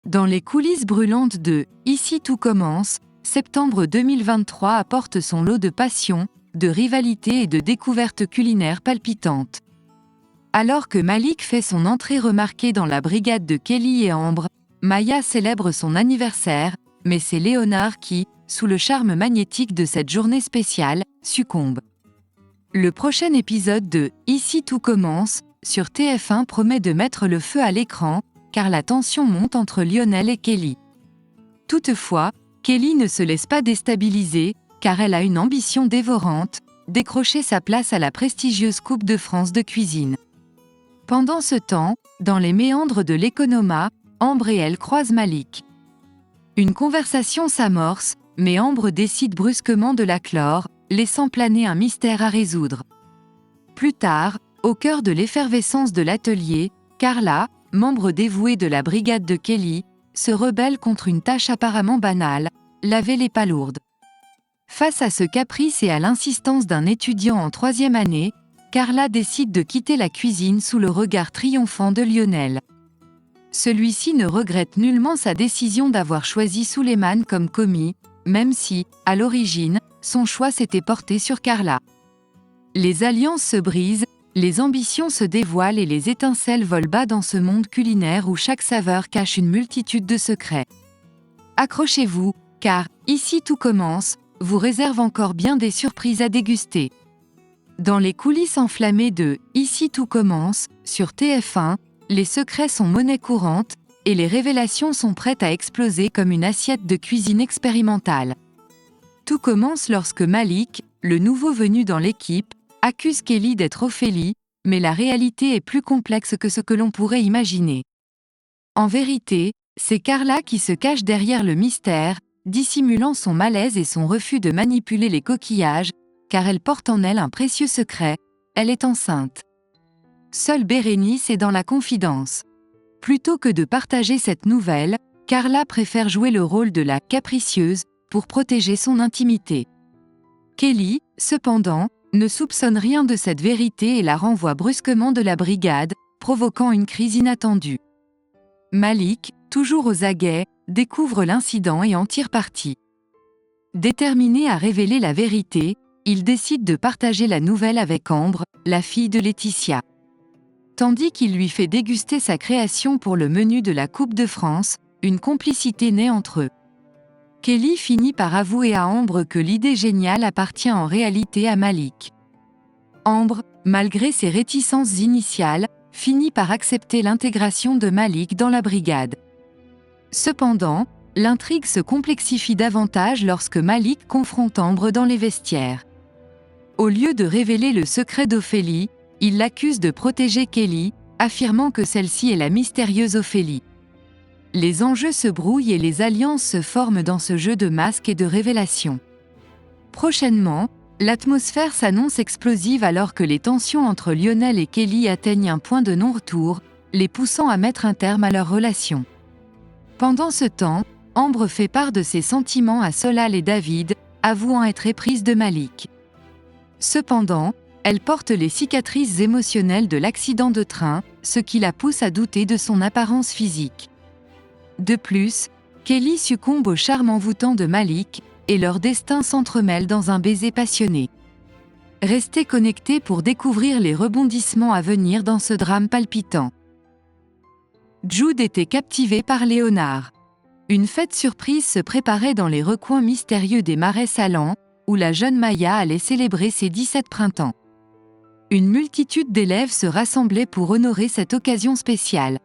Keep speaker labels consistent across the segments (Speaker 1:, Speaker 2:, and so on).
Speaker 1: Dans les coulisses brûlantes de « Ici tout commence », septembre 2023 apporte son lot de passion, de rivalité et de découvertes culinaires palpitantes. Alors que Malik fait son entrée remarquée dans la brigade de Kelly et Ambre, Maya célèbre son anniversaire, mais c'est Léonard qui, sous le charme magnétique de cette journée spéciale, succombe. Le prochain épisode de « Ici tout commence » sur TF1 promet de mettre le feu à l'écran, car la tension monte entre Lionel et Kelly. Toutefois, Kelly ne se laisse pas déstabiliser, car elle a une ambition dévorante, décrocher sa place à la prestigieuse Coupe de France de cuisine. Pendant ce temps, dans les méandres de l'Economa, Ambre et elle croisent Malik. Une conversation s'amorce, mais Ambre décide brusquement de la clore, laissant planer un mystère à résoudre. Plus tard, au cœur de l'effervescence de l'atelier, Carla, membre dévouée de la brigade de Kelly, se rebelle contre une tâche apparemment banale, laver les palourdes. Face à ce caprice et à l'insistance d'un étudiant en 3e année, Carla décide de quitter la cuisine sous le regard triomphant de Lionel. Celui-ci ne regrette nullement sa décision d'avoir choisi Suleiman comme commis, même si, à l'origine, son choix s'était porté sur Carla. Les alliances se brisent, les ambitions se dévoilent et les étincelles volent bas dans ce monde culinaire où chaque saveur cache une multitude de secrets. Accrochez-vous, car « Ici tout commence » vous réserve encore bien des surprises à déguster. Dans les coulisses enflammées de « Ici tout commence » sur TF1, les secrets sont monnaie courante, et les révélations sont prêtes à exploser comme une assiette de cuisine expérimentale. Tout commence lorsque Malik, le nouveau venu dans l'équipe, accuse Kelly d'être Ophélie, mais la réalité est plus complexe que ce que l'on pourrait imaginer. En vérité, c'est Carla qui se cache derrière le mystère, dissimulant son malaise et son refus de manipuler les coquillages, car elle porte en elle un précieux secret, elle est enceinte. Seule Bérénice est dans la confidence. Plutôt que de partager cette nouvelle, Carla préfère jouer le rôle de la capricieuse pour protéger son intimité. Kelly, cependant, ne soupçonne rien de cette vérité et la renvoie brusquement de la brigade, provoquant une crise inattendue. Malik, toujours aux aguets, découvre l'incident et en tire parti. Déterminé à révéler la vérité, il décide de partager la nouvelle avec Ambre, la fille de Laetitia. Tandis qu'il lui fait déguster sa création pour le menu de la Coupe de France, une complicité naît entre eux. Kelly finit par avouer à Ambre que l'idée géniale appartient en réalité à Malik. Ambre, malgré ses réticences initiales, finit par accepter l'intégration de Malik dans la brigade. Cependant, l'intrigue se complexifie davantage lorsque Malik confronte Ambre dans les vestiaires. Au lieu de révéler le secret d'Ophélie, il l'accuse de protéger Kelly, affirmant que celle-ci est la mystérieuse Ophélie. Les enjeux se brouillent et les alliances se forment dans ce jeu de masques et de révélations. Prochainement, l'atmosphère s'annonce explosive alors que les tensions entre Lionel et Kelly atteignent un point de non-retour, les poussant à mettre un terme à leur relation. Pendant ce temps, Ambre fait part de ses sentiments à Solal et David, avouant être éprise de Malik. Cependant, elle porte les cicatrices émotionnelles de l'accident de train, ce qui la pousse à douter de son apparence physique. De plus, Kelly succombe au charme envoûtant de Malik, et leur destin s'entremêle dans un baiser passionné. Restez connectés pour découvrir les rebondissements à venir dans ce drame palpitant. Jude était captivé par Léonard. Une fête surprise se préparait dans les recoins mystérieux des marais salants, où la jeune Maya allait célébrer ses 17 printemps. Une multitude d'élèves se rassemblaient pour honorer cette occasion spéciale.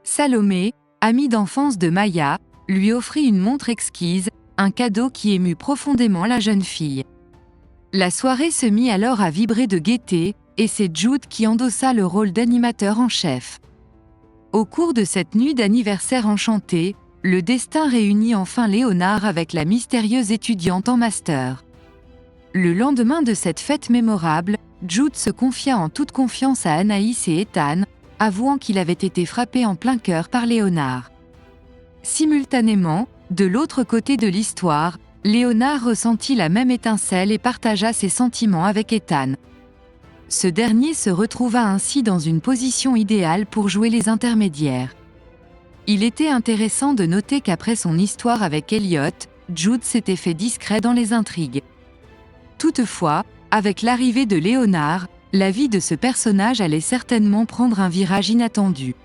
Speaker 1: Salomé, amie d'enfance de Maya, lui offrit une montre exquise, un cadeau qui émut profondément la jeune fille. La soirée se mit alors à vibrer de gaieté, et c'est Jude qui endossa le rôle d'animateur en chef. Au cours de cette nuit d'anniversaire enchantée, le destin réunit enfin Léonard avec la mystérieuse étudiante en master. Le lendemain de cette fête mémorable, Jude se confia en toute confiance à Anaïs et Ethan, avouant qu'il avait été frappé en plein cœur par Léonard. Simultanément, de l'autre côté de l'histoire, Léonard ressentit la même étincelle et partagea ses sentiments avec Ethan. Ce dernier se retrouva ainsi dans une position idéale pour jouer les intermédiaires. Il était intéressant de noter qu'après son histoire avec Elliot, Jude s'était fait discret dans les intrigues. Toutefois, avec l'arrivée de Léonard, la vie de ce personnage allait certainement prendre un virage inattendu.